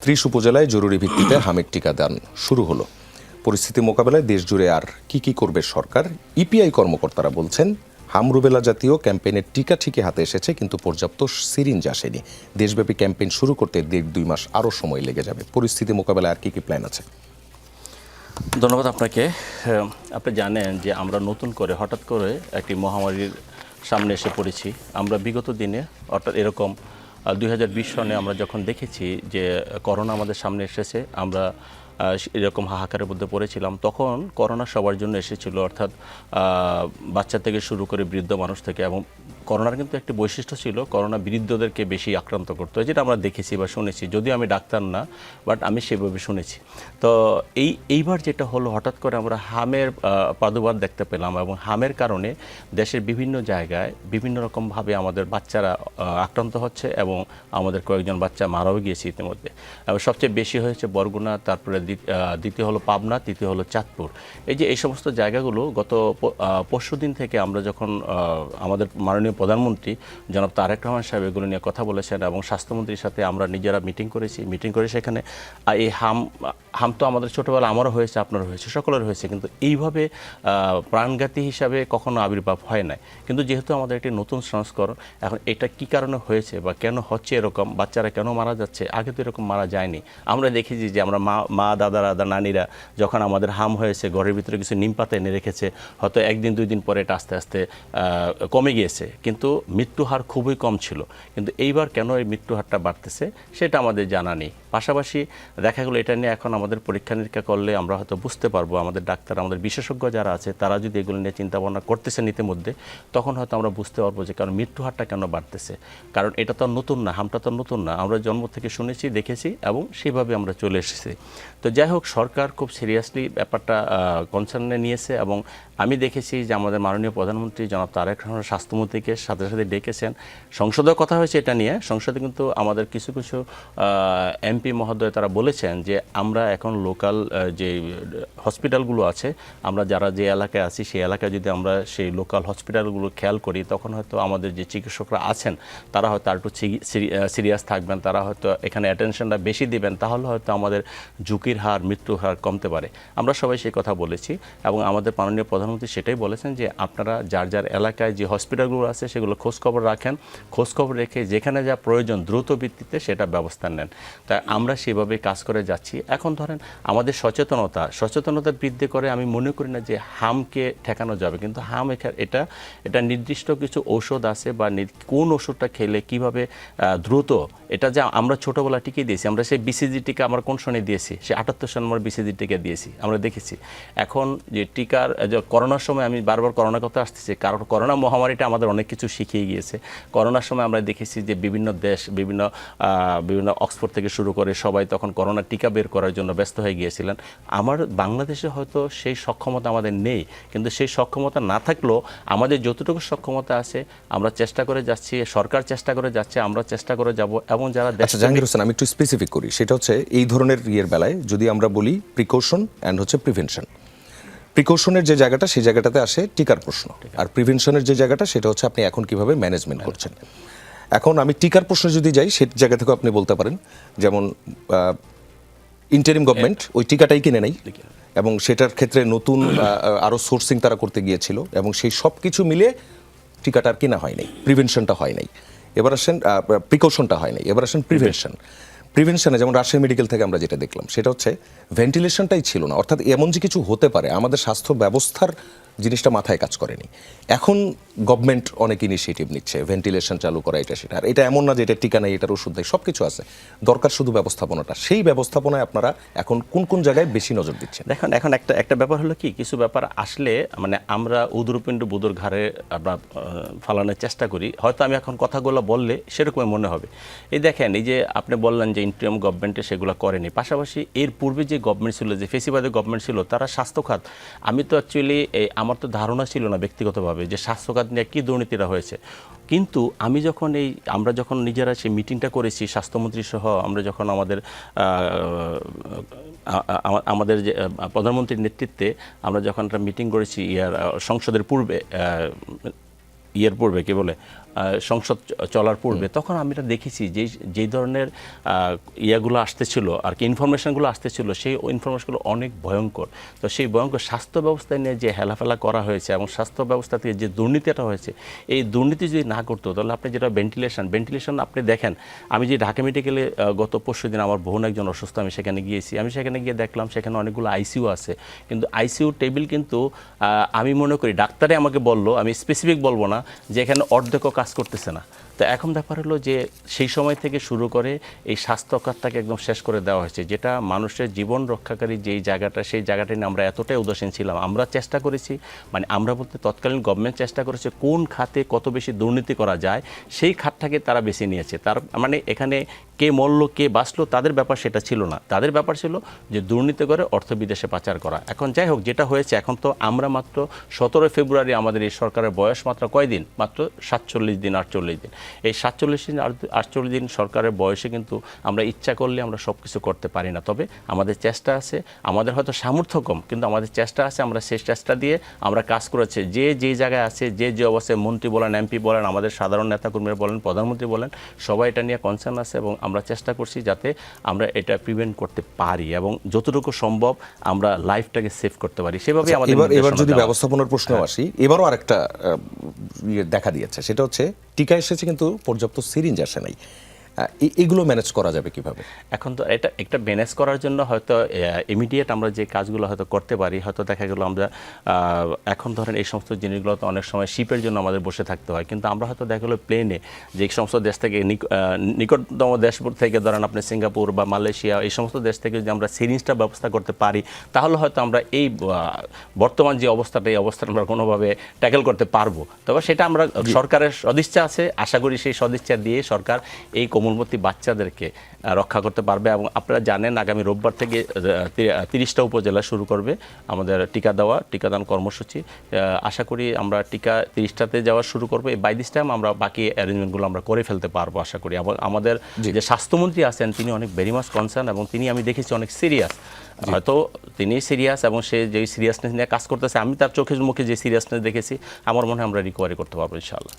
30 উপজেলায় জরুরি ভিত্তিতে হামের টিকাদান শুরু হলো। পরিস্থিতি মোকাবেলায় দেশজুড়ে আর কি করবে সরকার? ইপিআই কর্মকর্তারা বলছেন, হাম রুবেলা জাতীয় ক্যাম্পেইনের টিকা ঠিকই হাতে এসেছে, কিন্তু পর্যাপ্ত সিরিঞ্জ আসেনি। দেশব্যাপী ক্যাম্পেইন শুরু করতে 1.5-2 মাস আরও সময় লেগে যাবে। পরিস্থিতি মোকাবেলায় আর কি প্ল্যান আছে? ধন্যবাদ আপনাকে। আপনি জানেন যে আমরা নতুন করে হঠাৎ করে একটি মহামারীর সামনে এসে পড়েছি। আমরা বিগত দিনে অর্থাৎ এরকম 2020 সনে আমরা যখন দেখেছি যে করোনা আমাদের সামনে এসেছে, আমরা এরকম হাহাকারের মধ্যে পড়েছিলাম। তখন করোনা সবার জন্য এসেছিল, অর্থাৎ বাচ্চা থেকে শুরু করে বৃদ্ধ মানুষ থেকে। এবং করোনার কিন্তু একটি বৈশিষ্ট্য ছিল, করোনা বৃদ্ধদেরকে বেশি আক্রান্ত করতো, যেটা আমরা দেখেছি বা শুনেছি। যদিও আমি ডাক্তার না, বাট আমি সেভাবে শুনেছি। তো এইবার যেটা হলো, হঠাৎ করে আমরা হামের প্রাদুর্ভাব দেখতে পেলাম, এবং হামের কারণে দেশের বিভিন্ন জায়গায় বিভিন্ন রকমভাবে আমাদের বাচ্চারা আক্রান্ত হচ্ছে, এবং আমাদের কয়েকজন বাচ্চা মারাও গিয়েছে ইতিমধ্যে। এবং সবচেয়ে বেশি হয়েছে বরগুনা, তারপরে দ্বিতীয় হলো পাবনা, তৃতীয় হলো চাঁদপুর। এই সমস্ত জায়গাগুলো গত পরশুদিন থেকে আমরা যখন আমাদের মাননীয় প্রধানমন্ত্রী জনাব তারেক রহমান সাহেব এগুলো নিয়ে কথা বলেছেন, এবং স্বাস্থ্যমন্ত্রীর সাথে আমরা নিজেরা মিটিং করে সেখানে এই হাম তো আমাদের ছোটোবেলা আমারও হয়েছে, আপনারও হয়েছে, সকলের হয়েছে, কিন্তু এইভাবে প্রাণঘাতী হিসাবে কখনো আবির্ভাব হয় নাই। কিন্তু যেহেতু আমাদের একটি নতুন সংস্করণ, এখন এটা কি কারণে হয়েছে বা কেন হচ্ছে এরকম, বাচ্চারা কেন মারা যাচ্ছে, আগে তো এরকম মারা যায়নি। আমরা দেখেছি যে আমরা মা দাদারা নানিরা যখন আমাদের হাম হয়েছে, ঘরের ভিতরে কিছু নিম পাতা এনে রেখেছে, হয়তো 1-2 দিন পরে এটা আস্তে আস্তে কমে গিয়েছে, কিন্তু মৃত্যু হার খুবই কম ছিল। কিন্তু এইবার কেন এই মৃত্যু হারটা বাড়তেছে সেটা আমাদের জানা নেই। পাশাপাশি দেখা গেলো এটা নিয়ে এখন আমাদের পরীক্ষা নিরীক্ষা করলে আমরা হয়তো বুঝতে পারবো, আমাদের ডাক্তার, আমাদের বিশেষজ্ঞ যারা আছে তারা যদি এগুলো নিয়ে চিন্তা ভাবনা করতেছেন ইতিমধ্যে, তখন হয়তো আমরা বুঝতে পারবো যে কারণ মৃত্যু হারটা কেন বাড়তেছে। কারণ এটা তো নতুন না, হামটা তো নতুন না, আমরা জন্ম থেকে শুনেছি, দেখেছি, এবং সেভাবে আমরা চলে এসেছি। তো যাই হোক, সরকার খুব সিরিয়াসলি ব্যাপারটা কনসার্নে নিয়েছে, এবং আমি দেখেছি যে আমাদের মাননীয় প্রধানমন্ত্রী জনাব তারেক রহমান স্বাস্থ্যমন্ত্রীকে সাথে সাথে ডেকেছেন। সংসদেও কথা হয়েছে এটা নিয়ে। সংসদে কিন্তু আমাদের কিছু এমপি মহোদয় তারা বলেছেন যে আমরা এখন লোকাল যে হসপিটালগুলো আছে, আমরা যারা যে এলাকায় আছি সেই এলাকায় যদি আমরা সেই লোকাল হসপিটালগুলো খেয়াল করি, তখন হয়তো আমাদের যে চিকিৎসকরা আছেন তারা হয়তো আর একটু সিরিয়াস থাকবেন, তারা হয়তো এখানে অ্যাটেনশনটা বেশি দিবেন, তাহলে হয়তো আমাদের ঝুঁকির হার, মৃত্যুর হার কমতে পারে। আমরা সবাই সেই কথা বলেছি, এবং আমাদের মাননীয় প্রধানমন্ত্রী সেটাই বলেছেন যে আপনারা যার এলাকায় যে হসপিটালগুলো আছে সেগুলো খোঁজখবর রাখেন, খোঁজখবর রেখে যেখানে যা প্রয়োজন দ্রুত ভিত্তিতে সেটা ব্যবস্থা নেন। তাই আমরা সেভাবে কাজ করে যাচ্ছি। এখন ধরেন আমাদের সচেতনতা বৃদ্ধি করে আমি মনে করি না যে হামকে ঠেকানো যাবে, কিন্তু হাম এটা নির্দিষ্ট কিছু ঔষধ আছে, বা কোন ওষুধটা খেলে কিভাবে দ্রুত, এটা যে আমরা ছোটোবেলা টিকে দিয়েছি, আমরা সেই বিসিজি টিকা আমরা কোন সনে দিয়েছি, সে 78 সনে আমরা বিসিজি টিকা দিয়েছি, আমরা দেখেছি। এখন যে টিকার করোনার সময়, আমি বারবার করোনার কথা আসতেছি, কারণ করোনা মহামারীটা আমাদের অনেক কিছু শিখিয়ে গিয়েছে। করোনার সময় আমরা দেখেছি যে বিভিন্ন দেশ, বিভিন্ন অক্সফোর্ড থেকে শুরু করে সবাই তখন করোনা টিকা বের করার জন্য ব্যস্ত হয়ে গিয়েছিলেন। আমার বাংলাদেশে হয়তো সেই সক্ষমতা আমাদের নেই, কিন্তু সেই সক্ষমতা না থাকলেও আমাদের যতটুকু সক্ষমতা আছে আমরা চেষ্টা করে যাচ্ছি, সরকার চেষ্টা করে যাচ্ছে, আমরা চেষ্টা করে যাব। এবং যারা জাহাঙ্গীর হোসেন, আমি একটু স্পেসিফিক করি, সেটা হচ্ছে এই ধরনের বেলায় যদি আমরা বলি প্রিকশন অ্যান্ড হচ্ছে প্রিভেনশন। প্রিকশনের যে জায়গাটা, সেই জায়গাটাতে আসে টিকার প্রশ্ন, আর প্রিভেনশনের যে জায়গাটা সেটা হচ্ছে আপনি এখন কিভাবে ম্যানেজমেন্ট করছেন। এখন আমি টিকার প্রশ্নে যদি যাই, সেই জায়গা থেকে আপনি বলতে পারেন যেমন ইন্টারিম গভর্নমেন্ট ওই টিকাটাই কিনে নেই, এবং সেটার ক্ষেত্রে নতুন আরও সোর্সিং তারা করতে গিয়েছিল, এবং সেই সব কিছু মিলে টিকাটা আর কেনা হয় নাই, প্রিভেনশনটা হয় নাই। এবার আসেন প্রিকশনটা হয় নাই, এবার আসেন প্রিভেনশনে যেমন রাজশাহী মেডিকেল থেকে আমরা যেটা দেখলাম সেটা হচ্ছে ভেন্টিলেশনটাই ছিল না। অর্থাৎ এমন যে কিছু হতে পারে, আমাদের স্বাস্থ্য ব্যবস্থার জিনিসটা মাথায় কাজ করেনি। এখন গভর্নমেন্ট অনেক ইনিশিয়েটিভ নিচ্ছে, ভেন্টিলেশন চালু করা, এটা সেটা। আর এটা এমন না যে এটা টিকা নেই, এটার ওষুধ নেই, সব কিছু আছে, দরকার শুধু ব্যবস্থাপনাটা। সেই ব্যবস্থাপনায় আপনারা এখন কোন জায়গায় বেশি নজর দিচ্ছেন? দেখুন, এখন একটা ব্যাপার হলো কি, কিছু ব্যাপার আসলে মানে আমরা উদরপিণ্ড বুদুর ঘাড়ে আমরা ফালানোর চেষ্টা করি। হয়তো আমি এখন কথাগুলো বললে সেরকমই মনে হবে। এই দেখেন, এই যে আপনি বললেন যে ইন্টারিম গভর্নমেন্টে সেগুলো করেনি, পাশাপাশি এর পূর্বে যে গভর্নমেন্ট ছিল, যে ফেসিবাদী গভর্নমেন্ট ছিল, তারা স্বাস্থ্যখাত, আমি তো অ্যাকচুয়ালি আমার তো ধারণা ছিল না ব্যক্তিগতভাবে যে স্বাস্থ্যখাত নিয়ে কী দুর্নীতিটা হয়েছে। কিন্তু আমরা যখন নিজেরা সেই মিটিংটা করেছি স্বাস্থ্যমন্ত্রী সহ, আমরা যখন আমাদের যে প্রধানমন্ত্রীর নেতৃত্বে আমরা যখন একটা মিটিং করেছি সংসদের পূর্বে, কি বলে সংসদ চলার পূর্বে, তখন আমরা দেখেছি যেই ধরনের ইয়াগুলো আসতেছিল আর কি, ইনফরমেশনগুলো আসতেছিল, সেই ইনফরমেশনগুলো অনেক ভয়ঙ্কর। তো সেই ভয়ঙ্কর স্বাস্থ্য ব্যবস্থা নিয়ে যে হেলাফেলা করা হয়েছে এবং স্বাস্থ্য ব্যবস্থা থেকে যে দুর্নীতিটা হয়েছে, এই দুর্নীতি যদি না করতো তাহলে আপনি যেটা ভেন্টিলেশন আপনি দেখেন, আমি যে ঢাকা মেডিকেলে গত পরশুদিন আমার বোন একজন অসুস্থ, আমি সেখানে গিয়েছি, আমি সেখানে গিয়ে দেখলাম সেখানে অনেকগুলো আইসিইউ আছে, কিন্তু আইসিইউ টেবিল কিন্তু আমি মনে করি ডাক্তারে আমাকে বললো, আমি স্পেসিফিক বলবো না, যে এখানে অর্ধেকও কাজ করতেছে না। তো এখন ব্যাপার হলো যে সেই সময় থেকে শুরু করে এই স্বাস্থ্য খাতটাকে একদম শেষ করে দেওয়া হয়েছে, যেটা মানুষের জীবন রক্ষাকারী যেই জায়গাটা, সেই জায়গাটা নিয়ে আমরা এতটাই উদাসীন ছিলাম। আমরা চেষ্টা করেছি, মানে আমরা বলতে তৎকালীন গভর্নমেন্ট চেষ্টা করেছে কোন খাতে কত বেশি দুর্নীতি করা যায়, সেই খাতটাকে তারা বেছে নিয়েছে। তার মানে এখানে কে মরলো কে বাঁচলো তাদের ব্যাপার সেটা ছিল না, তাদের ব্যাপার ছিল যে দুর্নীতি করে অর্থ বিদেশে পাচার করা। এখন যাই হোক, যেটা হয়েছে, এখন তো আমরা মাত্র 17 ফেব্রুয়ারি আমাদের এই সরকারের বয়স মাত্র কয়দিন, মাত্র 47 দিন 48 দিন। এই 47 দিন 48 দিন সরকারের বয়সে কিন্তু আমরা ইচ্ছা করলে আমরা সব কিছু করতে পারি না। তবে আমাদের চেষ্টা আছে, আমাদের হয়তো সামর্থ্য কম, কিন্তু আমাদের চেষ্টা আছে, আমরা সেই চেষ্টা দিয়ে আমরা কাজ করেছি। যে যেই জায়গায় আছে, যে যে অবস্থায়, মন্ত্রী বলেন, এমপি বলেন, আমাদের সাধারণ নেতাকর্মীরা বলেন, প্রধানমন্ত্রী বলেন, সবাই এটা নিয়ে কনসার্ন আছে এবং আমরা চেষ্টা করছি যাতে আমরা এটা প্রিভেন্ট করতে পারি এবং যতটুকু সম্ভব আমরা লাইফটাকে সেভ করতে পারি, সেভাবে আমাদের এবার যদি ব্যবস্থাপনার প্রশ্ন আসি, এবারও আরেকটা দেখা দিয়েছে, সেটা হচ্ছে টিকা এসেছে কিন্তু পর্যাপ্ত সিরিঞ্জ আসে নাই। এগুলো ম্যানেজ করা যাবে কিভাবে? এখন তো এটা একটা ম্যানেজ করার জন্য হয়তো ইমিডিয়েট আমরা যে কাজগুলো হয়তো করতে পারি, হয়তো দেখা গেল আমরা এখন ধরেন এই সমস্ত জিনিসগুলো তো অনেক সময় শিপের জন্য আমাদের বসে থাকতে হয়, কিন্তু আমরা হয়তো দেখা গেলো প্লেনে, যে সমস্ত দেশ থেকে নিকটতম দেশ থেকে ধরেন আপনি সিঙ্গাপুর বা মালয়েশিয়া, এই সমস্ত দেশ থেকে যদি আমরা সিরিঞ্জটা ব্যবস্থা করতে পারি, তাহলে হয়তো আমরা এই বর্তমান যে অবস্থাটা, এই অবস্থাটা আমরা কোনোভাবে ট্যাকেল করতে পারবো। তবে সেটা আমরা, সরকারের সদিচ্ছা আছে, আশা করি সেই সদিচ্ছা দিয়ে সরকার এই কোমলমতি বাচ্চাদেরকে রক্ষা করতে পারবে। এবং আপনারা জানেন আগামী রোববার থেকে 30টা উপজেলা শুরু করবে আমাদের টিকাদান কর্মসূচি। আশা করি আমরা টিকা 30টাতে যাওয়া শুরু করবো। বাই দিস টাইম আমরা বাকি অ্যারেঞ্জমেন্টগুলো আমরা করে ফেলতে পারবো আশা করি। আমাদের যে স্বাস্থ্যমন্ত্রী আছেন তিনি অনেক ভেরি মাচ কনসার্ন এবং তিনি, আমি দেখেছি, অনেক সিরিয়াস। হয়তো তিনি সিরিয়াস এবং সে যে সিরিয়াসনেস নিয়ে কাজ করতেছে, আমি তার চোখের মুখে যে সিরিয়াসনেস দেখেছি, আমার মনে হয় আমরা রিকভারি করতে পারবো ইনশাআল্লাহ।